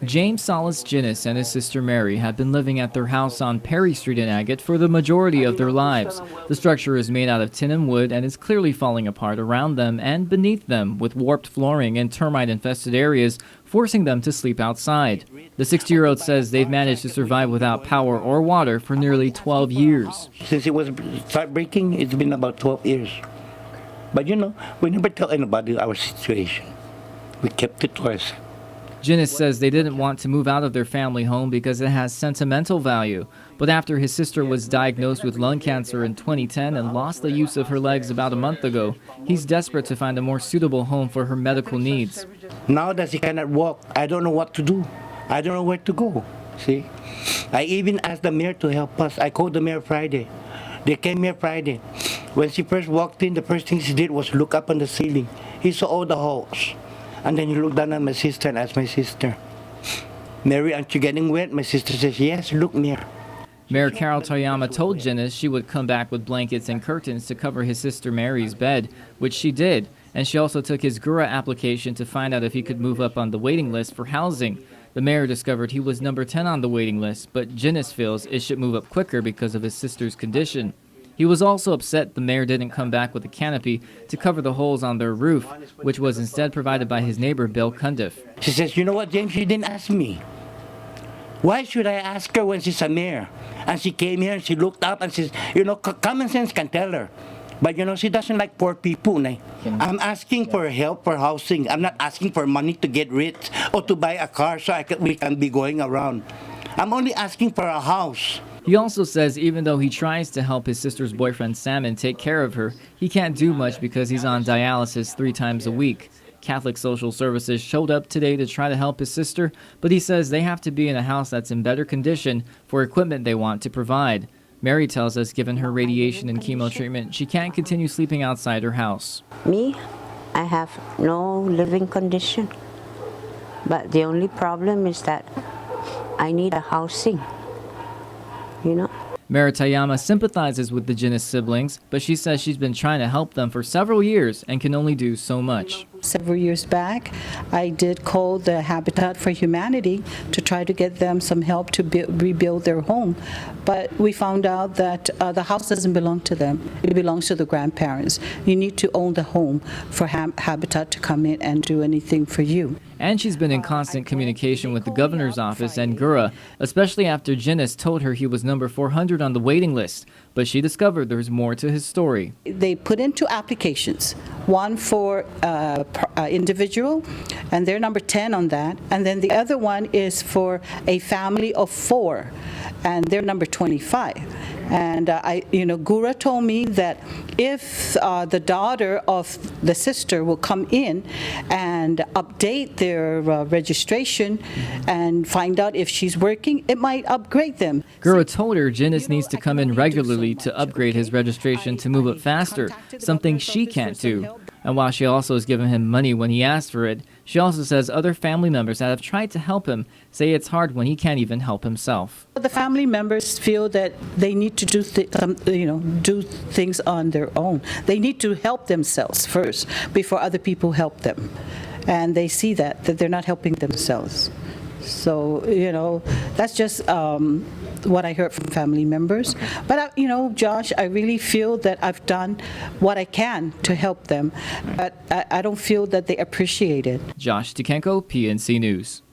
James Salas Ginnis and his sister Mary have been living at their house on Perry Street in Agat for the majority of their lives. The structure is made out of tin and wood and is clearly falling apart around them and beneath them, with warped flooring and termite-infested areas, forcing them to sleep outside. The 60-year-old says they've managed to survive without power or water for nearly 12 years. Since it was start breaking, it's been about 12 years. But we never tell anybody our situation. We kept it to ourselves. Ginnis says they didn't want to move out of their family home because it has sentimental value. But after his sister was diagnosed with lung cancer in 2010 and lost the use of her legs about a month ago, he's desperate to find a more suitable home for her medical needs. Now that she cannot walk, I don't know what to do. I don't know where to go. See? I even asked the mayor to help us. I called the mayor Friday. They came here Friday. When she first walked in, the first thing she did was look up on the ceiling. He saw all the holes. And then he looked down at my sister and asked my sister, "Mary, aren't you getting wet?" My sister says, "Yes, look, Mayor." Mayor Carol Toyama told Ginnis she would come back with blankets and curtains to cover his sister Mary's bed, which she did. And she also took his GURA application to find out if he could move up on the waiting list for housing. The mayor discovered he was number 10 on the waiting list, but Ginnis feels it should move up quicker because of his sister's condition. He was also upset the mayor didn't come back with a canopy to cover the holes on their roof, which was instead provided by his neighbor, Bill Cundiff. She says, "You know what, James, she didn't ask me. Why should I ask her when she's a mayor?" And she came here and she looked up and says, common sense can tell her. But she doesn't like poor people. I'm asking for help for housing. I'm not asking for money to get rich or to buy a car so we can be going around. I'm only asking for a house. He also says even though he tries to help his sister's boyfriend Salmon take care of her, he can't do much because he's on dialysis 3 times a week. Catholic Social Services showed up today to try to help his sister, but he says they have to be in a house that's in better condition for equipment they want to provide. Mary tells us given her radiation and chemo treatment, she can't continue sleeping outside her house. Me, I have no living condition, but the only problem is that I need a housing. Mayor Toyama sympathizes with the Ginnis siblings, but she says she's been trying to help them for several years and can only do so much. Several years back, I did call the Habitat for Humanity to try to get them some help to rebuild their home. But we found out that the house doesn't belong to them. It belongs to the grandparents. You need to own the home for Habitat to come in and do anything for you. And she's been in constant communication with the governor's office and GURA, especially after Ginnis told her he was number 400 on the waiting list. But she discovered there's more to his story. They put in 2 applications, one for individual, and they're number 10 on that. And then the other one is for a family of 4, and they're number 25. And Gura told me that if the daughter of the sister will come in and update their registration and find out if she's working, it might upgrade them. Gura told her Ginnis needs to come in regularly to upgrade his registration to move it faster, something she can't do. And while she also has given him money when he asked for it, she also says other family members that have tried to help him say it's hard when he can't even help himself. The family members feel that they need to do things on their own. They need to help themselves first before other people help them. And they see that they're not helping themselves. So, that's just what I heard from family members. But, Josh, I really feel that I've done what I can to help them. But I don't feel that they appreciate it. Josh Tikenko, PNC News.